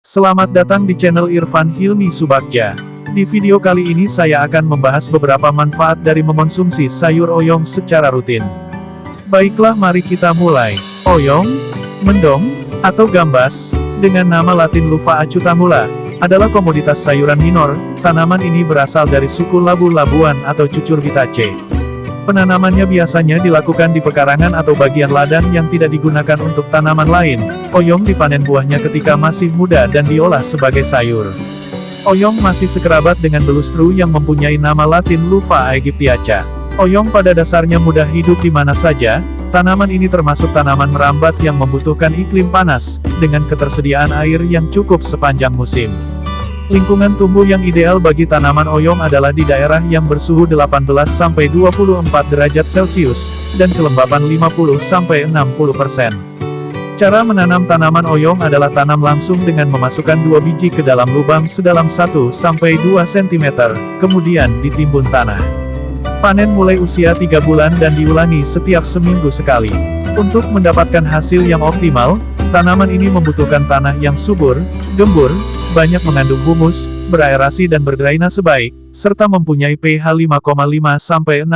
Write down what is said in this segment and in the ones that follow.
Selamat datang di channel Irfan Hilmi Subagja. Di video kali ini saya akan membahas beberapa manfaat dari mengonsumsi sayur oyong secara rutin. Baiklah, mari kita mulai. Oyong, mendong, atau gambas, dengan nama latin Lupha acutamula, adalah komoditas sayuran minor. Tanaman ini berasal dari suku labu-labuan atau cucurbitaceae. Penanamannya biasanya dilakukan di pekarangan atau bagian ladang yang tidak digunakan untuk tanaman lain. Oyong dipanen buahnya ketika masih muda dan diolah sebagai sayur. Oyong masih sekerabat dengan belustru yang mempunyai nama latin Lupha aegyptiaca. Oyong pada dasarnya mudah hidup di mana saja. Tanaman ini termasuk tanaman merambat yang membutuhkan iklim panas, dengan ketersediaan air yang cukup sepanjang musim. Lingkungan tumbuh yang ideal bagi tanaman oyong adalah di daerah yang bersuhu 18-24 derajat Celcius, dan kelembapan 50-60%. Cara menanam tanaman oyong adalah tanam langsung dengan memasukkan 2 biji ke dalam lubang sedalam 1-2 cm, kemudian ditimbun tanah. Panen mulai usia 3 bulan dan diulangi setiap seminggu sekali. Untuk mendapatkan hasil yang optimal, tanaman ini membutuhkan tanah yang subur, gembur, banyak mengandung humus, beraerasi dan berdrainase baik, serta mempunyai pH 5,5-6,8.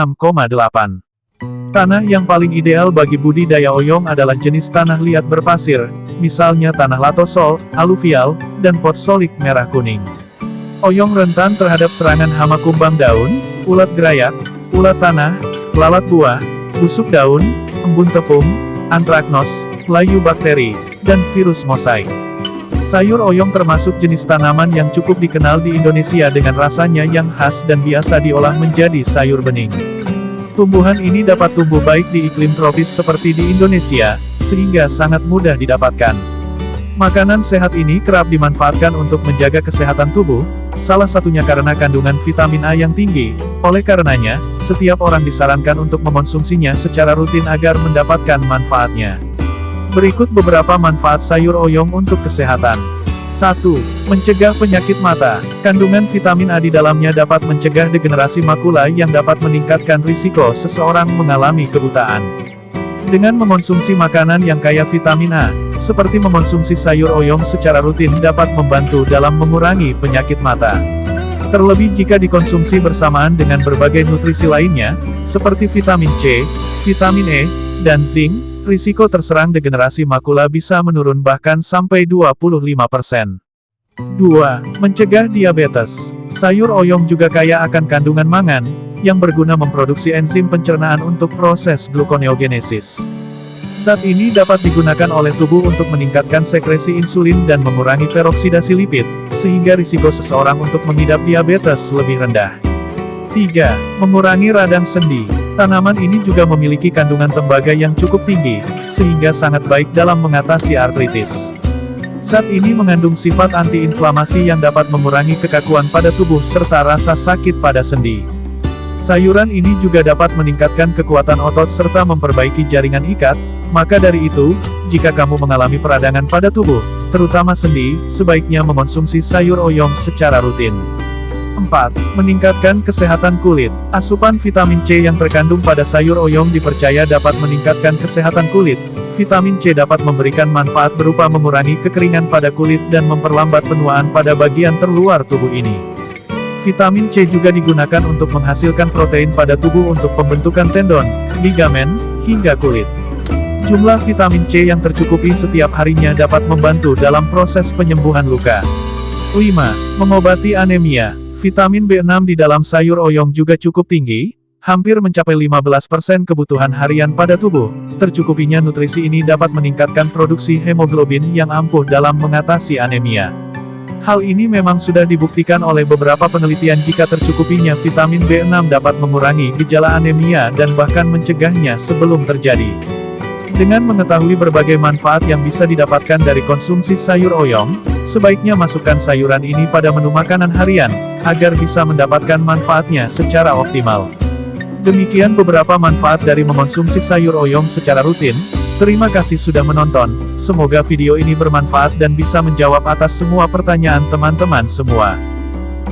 Tanah yang paling ideal bagi budidaya oyong adalah jenis tanah liat berpasir, misalnya tanah latosol, aluvial, dan potsolik merah kuning. Oyong rentan terhadap serangan hama kumbang daun, ulat gerayak, ulat tanah, lalat buah, busuk daun, embun tepung, antraknos, layu bakteri, dan virus mosaik. Sayur oyong termasuk jenis tanaman yang cukup dikenal di Indonesia dengan rasanya yang khas dan biasa diolah menjadi sayur bening. Tumbuhan ini dapat tumbuh baik di iklim tropis seperti di Indonesia, sehingga sangat mudah didapatkan. Makanan sehat ini kerap dimanfaatkan untuk menjaga kesehatan tubuh, salah satunya karena kandungan vitamin A yang tinggi. Oleh karenanya, setiap orang disarankan untuk mengonsumsinya secara rutin agar mendapatkan manfaatnya. Berikut beberapa manfaat sayur oyong untuk kesehatan. 1. Mencegah penyakit mata. Kandungan vitamin A di dalamnya dapat mencegah degenerasi makula yang dapat meningkatkan risiko seseorang mengalami kebutaan. Dengan mengonsumsi makanan yang kaya vitamin A, seperti mengonsumsi sayur oyong secara rutin dapat membantu dalam mengurangi penyakit mata. Terlebih jika dikonsumsi bersamaan dengan berbagai nutrisi lainnya, seperti vitamin C, vitamin E, dan zinc, risiko terserang degenerasi makula bisa menurun bahkan sampai 25%. 2. Mencegah diabetes. Sayur oyong juga kaya akan kandungan mangan, yang berguna memproduksi enzim pencernaan untuk proses gluconeogenesis. Zat ini dapat digunakan oleh tubuh untuk meningkatkan sekresi insulin dan mengurangi peroksidasi lipid, sehingga risiko seseorang untuk mengidap diabetes lebih rendah. 3. Mengurangi radang sendi. Tanaman ini juga memiliki kandungan tembaga yang cukup tinggi, sehingga sangat baik dalam mengatasi artritis. Zat ini mengandung sifat antiinflamasi yang dapat mengurangi kekakuan pada tubuh serta rasa sakit pada sendi. Sayuran ini juga dapat meningkatkan kekuatan otot serta memperbaiki jaringan ikat, maka dari itu, jika kamu mengalami peradangan pada tubuh, terutama sendi, sebaiknya mengonsumsi sayur oyong secara rutin. 4. Meningkatkan kesehatan kulit. Asupan vitamin C yang terkandung pada sayur oyong dipercaya dapat meningkatkan kesehatan kulit. Vitamin C dapat memberikan manfaat berupa mengurangi kekeringan pada kulit dan memperlambat penuaan pada bagian terluar tubuh ini. Vitamin C juga digunakan untuk menghasilkan protein pada tubuh untuk pembentukan tendon, ligamen, hingga kulit. Jumlah vitamin C yang tercukupi setiap harinya dapat membantu dalam proses penyembuhan luka. 5. Mengobati anemia. Vitamin B6 di dalam sayur oyong juga cukup tinggi, hampir mencapai 15% kebutuhan harian pada tubuh. Tercukupinya nutrisi ini dapat meningkatkan produksi hemoglobin yang ampuh dalam mengatasi anemia. Hal ini memang sudah dibuktikan oleh beberapa penelitian jika tercukupinya vitamin B6 dapat mengurangi gejala anemia dan bahkan mencegahnya sebelum terjadi. Dengan mengetahui berbagai manfaat yang bisa didapatkan dari konsumsi sayur oyong, sebaiknya masukkan sayuran ini pada menu makanan harian, agar bisa mendapatkan manfaatnya secara optimal. Demikian beberapa manfaat dari mengonsumsi sayur oyong secara rutin. Terima kasih sudah menonton, semoga video ini bermanfaat dan bisa menjawab atas semua pertanyaan teman-teman semua.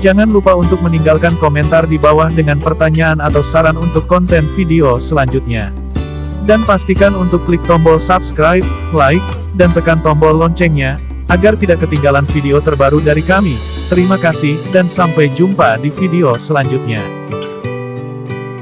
Jangan lupa untuk meninggalkan komentar di bawah dengan pertanyaan atau saran untuk konten video selanjutnya. Dan pastikan untuk klik tombol subscribe, like, dan tekan tombol loncengnya, Agar tidak ketinggalan video terbaru dari kami, terima kasih, dan sampai jumpa di video selanjutnya.